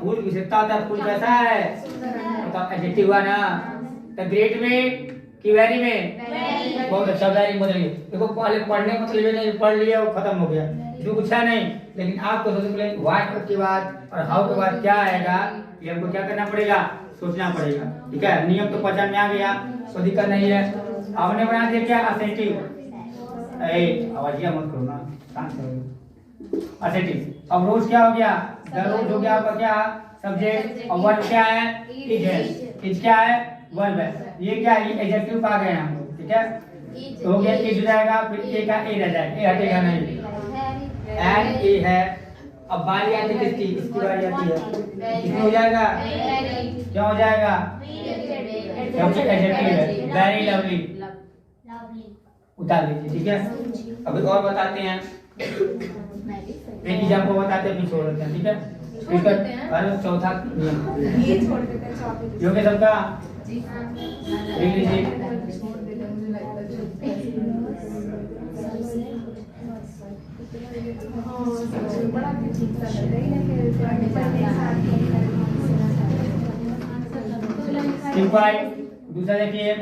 फूल विशेषता होता है, फूल कैसा है तो एडजेक्टिव हुआ ना। तो ग्रेट में कि वेरी में, बहुत अच्छा, वेरी में नहीं। देखो पहले पढ़ने मतलब ये नहीं पढ़ लिया और खत्म हो गया, जो कुछ है नहीं। लेकिन आपको सबसे पहले व्हाट के बाद और हाउ के बाद क्या आएगा ये हमको क्या करना पड़ेगा, सोचना पड़ेगा। ठीक है, नियम तो पहचान में आ गया, कोई दिक्कत नहीं है। आपने बना दिया क्या असेंटिव, आवाजिया मत करो ना, शांत करो। असेंटिव। अब रोज क्या हो गया, द रोज हो गया आपका क्या सब्जेक्ट, और वर्ब क्या है इज है, इज क्या है वर्ब है। ये क्या है एडजेक्टिव पा गए हम लोग। ठीक है, तो हो गया इज हो जाएगा, फिर ए का ए रह जाएगा, ए हटेगा नहीं, एंड ए है। अब बारी आती है किसकी, इसकी बारी आती है, किसमें हो जाएगा, क्या हो जाएगा, क्योंकि एडजेक्टिव है। वेरी लवली उतार लीजिए। ठीक है, अभी और बताते हैं, एक एग्जाम्पल बताते हैं फिर छोड़ देते हैं। ठीक है, इसका चौथा नियम ये छोड़ देते हैं चौथे जो कि सबका देख लीजिए। सिंपल। दूसरा देखिए,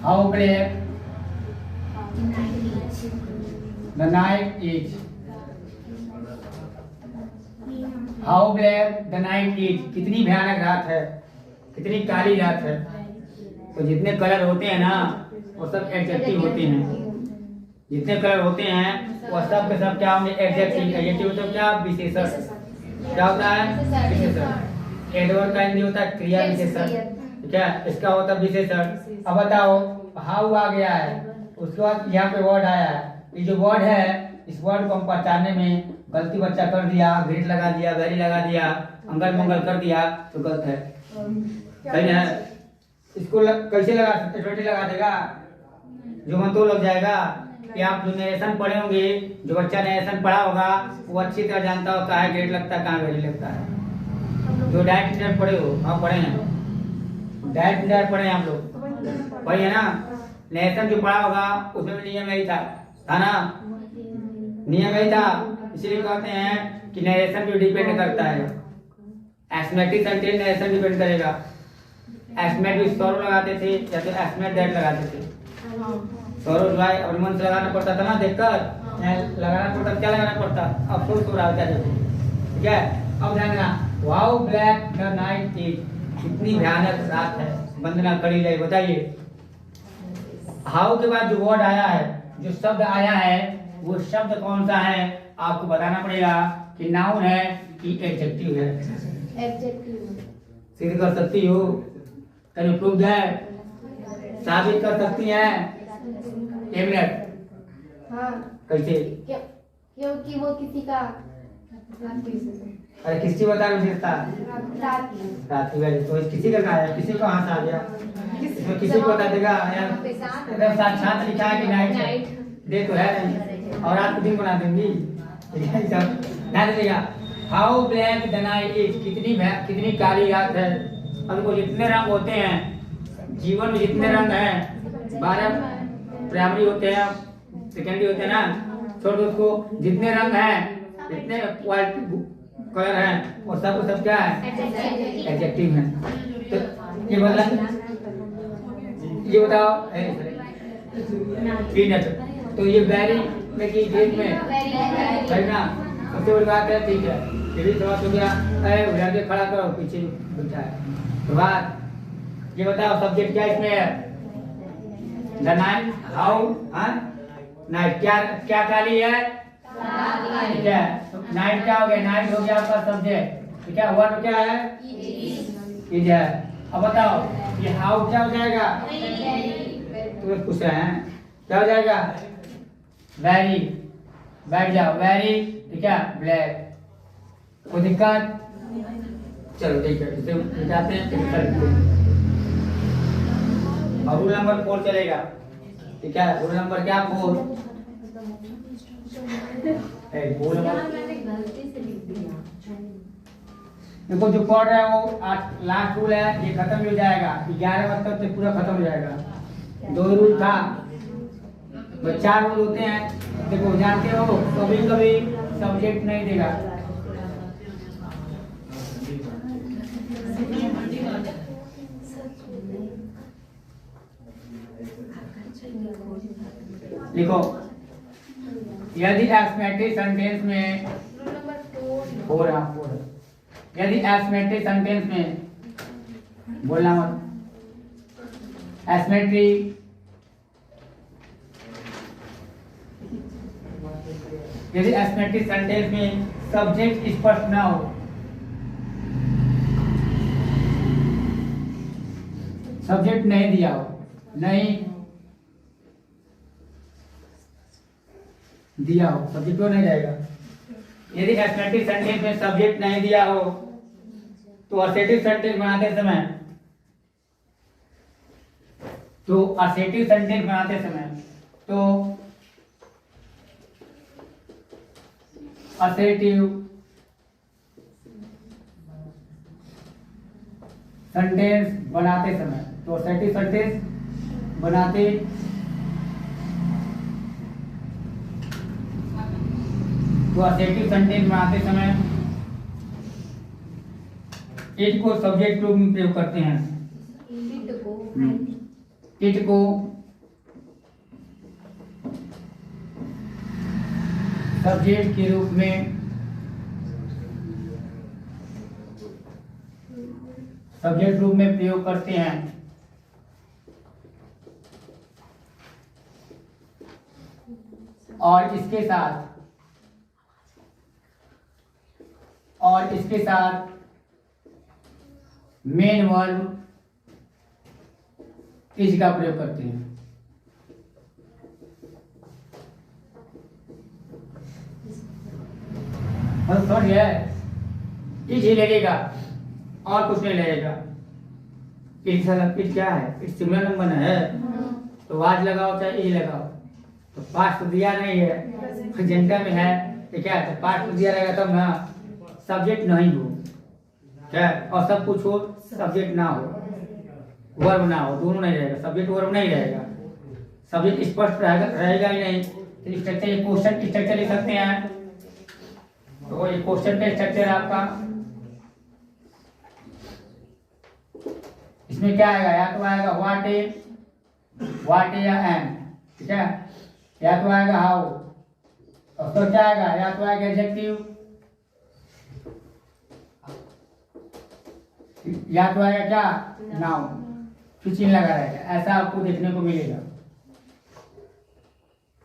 how black the night is, how black the night is, कितनी भयानक रात है, कितनी काली रात है। तो जितने कलर होते हैं ना वो सब एडजेक्टिव होते हैं, जितने कलर होते हैं वो सब के सब क्या होंगे एडजेक्टिव। एडजेक्टिव मतलब क्या, विशेषण। क्या होता है विशेषण। एडवर्ब का हिंदी होता है क्रिया विशेषण। ठीक है, इसका होता है विशेषण। अब बताओ हाउ आ गया है, उसके बाद यहाँ पे वर्ड आया है। ये जो वर्ड है इस वर्ड को हम पहचानने में गलती बच्चा कर दिया, ग्रेट लगा दिया, वेरी लगा दिया, अंगल मंगल कर दिया तो गलत है। सही है, इसको कैसे लगा सकते, छोटे लगा देगा जो मन तो लग जाएगा। कि आप जो नरेशन पढ़े होंगे, जो बच्चा नरेशन पढ़ा होगा वो अच्छी तरह जानता हो कहाँ ग्रेट लगता है कहाँ वेरी लगता है। जो डायरेक्ट इंटर पढ़े हो, आप पढ़े हैं डायरेक्ट इंटर पढ़े हैं आप लोग, वही है ना। नरेशन जो पढ़ा होगा उसमें भी नियम यही था ना, नियम यही था। इसलिए कहते हैं कि नरेशन भी डिपेंड करता है, एस्मेटिक सेंटेंस नरेशन डिपेंड करेगा। एस्मेट भी सौर लगाते थे या तो एस्मेट दैट लगाते थे। सौर भाई अपने मन से लगाना पड़ता था ना, देखकर लगाना पड़ता, क्या लगाना पड़ता, अफसोस हो रहा है क्या देखो। ठीक है, अब ध्यान देना, wow black the night is, कितनी भयानक रात है, वंदना करी जाए। बताइए हाउ के बाद जो वर्ड आया है, जो शब्द आया है, वो शब्द कौन सा है आपको बताना पड़ेगा कि नाउन है कि एडजेक्टिव है। एडजेक्टिव सिद्ध कर सकती हो, कैन यू प्रूव दैट, साबित कर सकती हैं। एक मिनट, हाँ कैसे, क्योंकि वो किसी का अरे किसकी बता विशेषता, साथी वाली तो किसी का कहा है, किसी को हाथ आ गया, इसमें किसी को बता देगा यार, एकदम साक्षात लिखा है कि नाइट डे तो है नहीं, और रात को दिन बना देंगी। ध्यान देगा, how black the night is, कितनी काली रात है। अब देखो जितने रंग होते हैं जीवन में, जितने रंग हैं 12 प्राइमरी होते हैं, सेकेंडरी होते हैं ना, छोड़ दो उसको। जितने रंग हैं, जितने कलर हैं, और सब सब क्या है एडजेक्टिव है। तो ये बोला, ये बताओ पीनट, तो ये वेरी में की डेट में है ना, सबसे बड़ी बात है। ठीक है, ये भी थोड़ा तो क्या है, उधर के खड़ा करो, पीछे बैठा है। तो बात ये बताओ सब्जेक्ट क्या इसमें है, द नाइट, हाउ, नाइट क्या काली है, ठीक है। तो नाइट क्या हो गया, नाइट हो गया आपका सब्जेक्ट। ठीक है, वर्ड क्या है इज है। अब बताओ ये हाउ क्या हो जाएगा, तुम्हें पूछ रहे हैं क्या हो जाएगा, वेरी, बैठ जाओ वेरी। ठीक है, ब्लैक, कोई दिक्कत, चलो ठीक है, इसे मिटाते हैं फिर। और रूल नंबर 4 चलेगा। ठीक है, रूल नंबर क्या 4, देखो जो पढ़ रहे हैं वो लास्ट रूल है, ये खत्म हो जाएगा 11 मतलब से पूरा खत्म हो जाएगा। 2 रूल था, तो 4 रूल होते हैं, देखो जानते हो, कभी कभी सब्जेक्ट नहीं देगा, लिखो यदि एस्मेटिक सेंटेंस में रूल नंबर 4 हो रहा हो रहा, यदि एस्मेट्रिक सेंटेंस में बोलना मत, एस्मेट्रिक यदि एस्मेट्रिक सेंटेंस में सब्जेक्ट स्पष्ट ना हो, सब्जेक्ट नहीं दिया हो, नहीं दिया हो, सब्जेक्ट तो नहीं जाएगा। यदि एस्मेटिक सेंटेंस में सब्जेक्ट नहीं दिया हो तो असेटिव सेंटेंस बनाते समय, असेटिव सेंटेंस बनाते समय, तो असेटिव सेंटेंस बनाते समय इट को सब्जेक्ट रूप में प्रयोग करते हैं, इट को सब्जेक्ट के रूप में प्रयोग करते हैं, और इसके साथ मेन वर्ब इज का प्रयोग करते हैं। समझ गया? इज ही लगेगा और कुछ नहीं लगेगा। इज क्या है? इज सिंगुलर नंबर है, तो वाज लगाओ चाहे इज लगाओ, तो पास्ट तो दिया नहीं है, प्रेजेंटा में है, तो क्या है? तो पास्ट तो दिया रहेगा तब ना, सब्जेक्ट नहीं हो क्या, और सब कुछ हो, सब्जेक्ट ना हो, वर्ब ना हो, दोनों नहीं रहेगा, सब्जेक्ट वर्ब नहीं रहेगा, सब्जेक्ट स्पष्ट रहेगा ही नहीं। तो स्ट्रक्चर, ये क्वेश्चन स्ट्रक्चर लिख सकते हैं, तो ये क्वेश्चन का स्ट्रक्चर आपका, इसमें क्या आएगा? या तो आएगा व्हाट या एम, ठीक है, या तो आएगा हाउ, और तो क्या आएगा? या तो आएगा एडजेक्टिव, या तो आएगा क्या? नाउन, फिर चिन्ह लगा रहेगा। ऐसा आपको देखने को मिलेगा,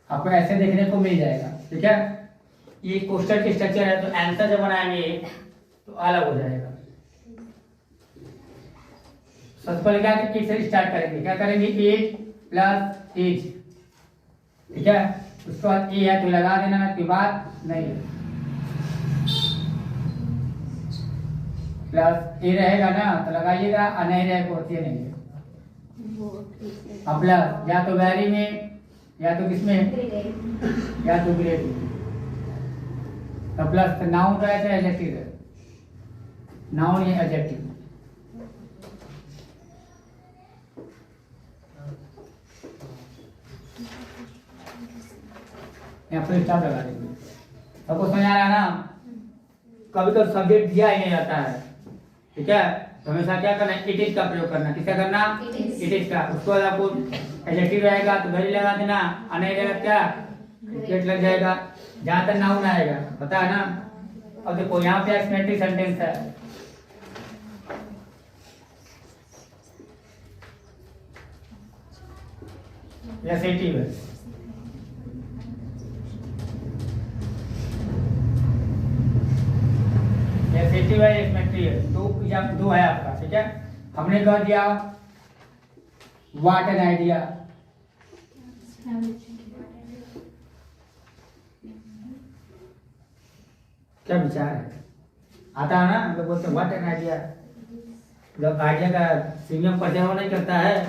आपको ऐसे देखने को मिल जाएगा, ठीक है। ये क्वेश्चन की स्ट्रक्चर है, तो आंसर जब बनाएंगे तो अलग हो जाएगा। सबसे पहले क्या इज से स्टार्ट करेंगे, क्या करेंगे? इज प्लस इज, ठीक है, उसके बाद ए है तो लगा देना, ना कोई बात नहीं है, प्लस ए रहेगा ना तो लगाइएगा, और नहीं रहेगा होती है नहीं है। अब प्लस या तो वैरी में, या तो किसमें, या तो ग्रेड में, तो प्लस नाउन का है, एडजेक्टिव है, नाउन ये एडजेक्टिव, यहाँ पर स्टार्ट लगा देंगे। सबको समझ आ रहा है ना? कभी कभी सब्जेक्ट दिया ही नहीं जाता है, ठीक है, तो हमेशा क्या करना है? इट इज का प्रयोग करना। किसका करना? इट इज का। उसके बाद आपको एडजेक्टिव रहेगा तो वेरी लगा देना, और नहीं रहेगा क्या? गेट लग जाएगा। जहां तक नाउन आएगा पता है ना? अब देखो यहाँ पे एस्मेट्रिक सेंटेंस है, एसेटिव है, एसेटिव है, एस्मेट्रिक है, दो है आपका, ठीक है। हमने कह दिया व्हाट एन आइडिया, क्या विचार है, आता है ना? हम लोग बोलते हैं व्हाट एन आइडिया, जब आइडिया का सीनियर परिचय नहीं करता है,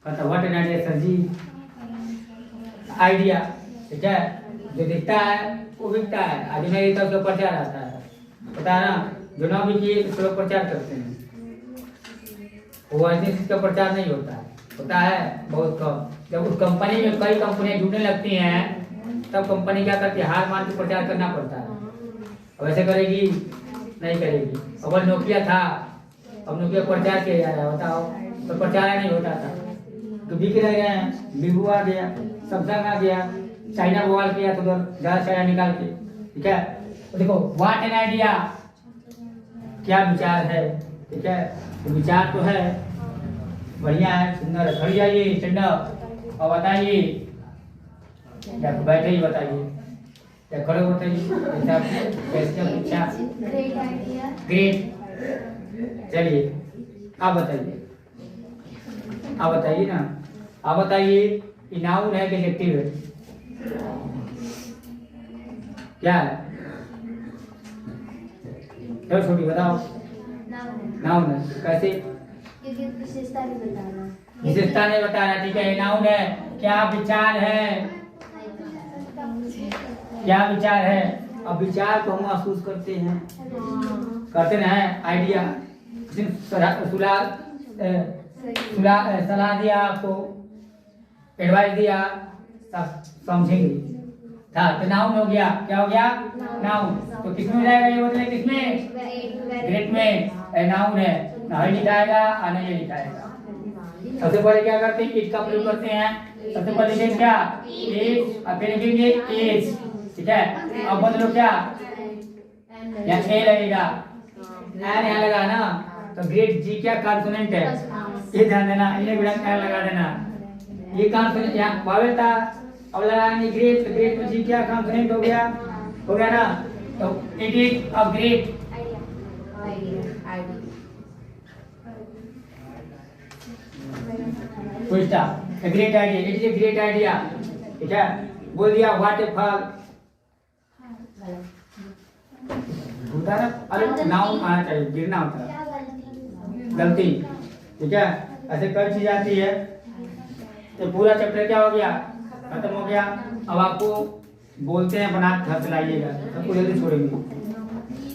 कहता what an idea sir ji, idea, ठीक है, जो दिखता है वो बिकता है, आज नहीं दिखता उसका प्रचार आता है, पता है ना? जो ना भी किए उसका प्रचार करते हैं, वो ऐसे इसका प्रचार नहीं होता है, होता है बहुत कम। जब उस कंपनी में कई कंपनियां जुड़ने लगती हैं तब कंपनी क्या करती है, हार मान के प्रचार करना पड़ता है। अब ऐसे करेगी नहीं करेगी। अगर नोकिया था, अब नोकिया प्रचार किया जा रहा है, बताओ, तो प्रचार नहीं होता था तो बिक रह गए हैं। वीवो आ गया, सैमसंग आ गया, चाइना मोबाइल किया तो ज्यादा चाइना निकाल के, ठीक है। तो देखो व्हाट एन आइडिया, क्या विचार है, ठीक है। तो विचार तो है, बढ़िया है, सुंदर है। खड़ी जाइए स्टैंड अप और बताइए, या बैठे ही बताइए, या खड़े बताइए, कैसे अच्छा ग्रेट आइडिया। ग्रेट। चलिए आप बताइए, आप बताइए ना, आप बताइए कि नाउन है कि एडजेक्टिव है, क्या है? चलो छोटी बताओ। नाउन है, कैसे? क्योंकि विशेषता नहीं बताना। विशेषता नहीं बताना, ठीक है। नाउन है, क्या विचार है, क्या विचार है। अब विचार को हम महसूस करते हैं, करते ना है। आइडिया, सलाह दिया आपको, एडवाइस दिया, समझेंगे था, तो नाउन हो गया। क्या हो गया? नाउन। तो किसमें जाएगा ये बदले, किसमें? ग्रेट में। नाउन है, नहीं लिखाएगा और नहीं लिखाएगा। सबसे पहले क्या करते हैं, इट का प्रयोग करते हैं। सबसे पहले लिखेंगे क्या? इट, और फिर लिखेंगे इज, ठीक है। अब बदलो क्या, यहाँ ए लगेगा, एन यहाँ लगा ना, तो ग्रेट जी क्या कॉन्सोनेंट है, ये ध्यान देना, इन्हें भी एन लगा देना। ये कॉन्सोनेंट यहाँ वावेल था, अब लगाएंगे ग्रेट, तो ग्रेट में जी क्या कॉन्सोनेंट हो गया, हो गया ना। तो इट इज अ ग्रेट, पूछता great idea, it is a great idea, ठीक है। बोल दिया व्हाट ए फॉल, होता है ना, अरे नाउन आना चाहिए, गिरना होता है, गलती, ठीक है। ऐसे कई चीज आती है। तो पूरा चैप्टर क्या हो गया, खत्म हो गया। अब आपको बोलते हैं, बना के घर चलाइएगा, सबको जल्दी छोड़ेंगे।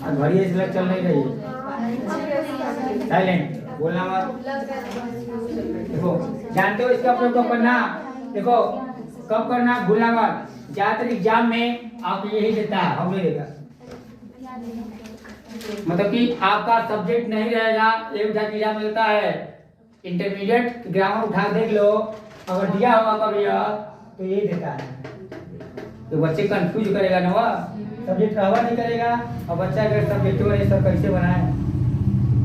और घड़ी इसलिए चल नहीं रही है, साइलेंट बोलना मत। देखो जानते हो इसका प्रयोग कब करना, देखो कब करना भूलना मत। ज्यादातर एग्जाम में आपको यही देता है, हम नहीं देगा। मतलब कि आपका सब्जेक्ट नहीं रहेगा, एक उठा के एग्जाम मिलता है। इंटरमीडिएट ग्रामर उठा देख लो, अगर दिया होगा कभी तो यही देता है। तो बच्चे कंफ्यूज करेगा ना, वह सब्जेक्ट कवर नहीं करेगा। और बच्चा अगर सब्जेक्ट हो सब कैसे बनाए,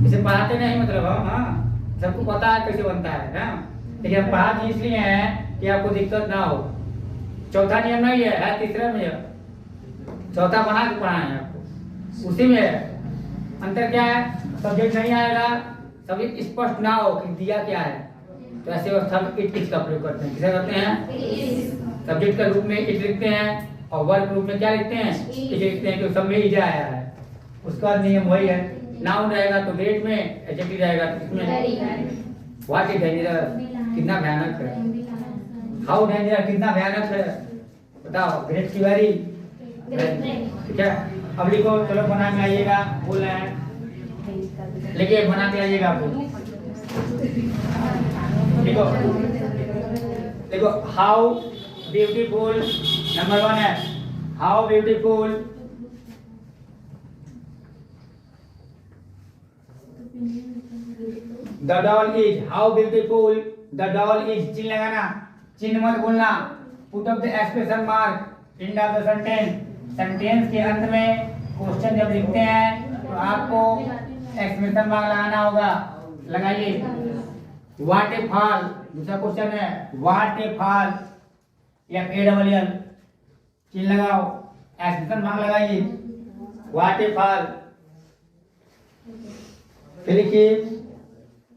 इसे पढ़ाते नहीं, मतलब हम, हाँ सबको पता है कैसे बनता है ना, लेकिन हम पढ़ाते इसलिए हैं कि आपको दिक्कत ना हो। चौथा नियम नहीं है, तीसरा में है, चौथा बना के पढ़ाए हैं आपको, उसी में है। अंतर क्या है, सब्जेक्ट नहीं आएगा, सब्जेक्ट स्पष्ट ना हो कि दिया क्या है, तो ऐसे अवस्था में इट का प्रयोग करते हैं। किसे करते हैं? सब्जेक्ट का रूप में इट लिखते हैं, और वर्ब रूप में क्या लिखते हैं? इट लिखते हैं, क्योंकि सब में इज आया है। उसका नियम वही है, नाउन रहेगा तो ग्रेट में, एडजेक्टिव रहेगा तो किसमें? व्हाट इज डेंजरस, कितना भयानक है, हाउ डेंजरस, कितना भयानक है, बताओ। ग्रेट की बारी, ठीक है। अब लिखो, चलो बना के आइएगा, बोल रहे हैं, लिखिए बना के आइएगा आप। लिखो, देखो हाउ ब्यूटीफुल, नंबर 1 है how beautiful, the doll is, how beautiful the doll is, चिन्ह लगाना, चिन्ह मत बोलना। Put up the expression mark in the sentence, sentence के अंत में क्वेश्चन जब लिखते हैं तो आपको एक्सप्रेशन मार्क लगाना होगा, लगाइए। व्हाट ए फॉल, दूसरा क्वेश्चन है व्हाट ए फॉल, या FALL, चिन्ह लगाओ, एक्सप्रेशन मार्क लगाइए, व्हाट ए फॉल। फिर लिखिए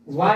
व्हाट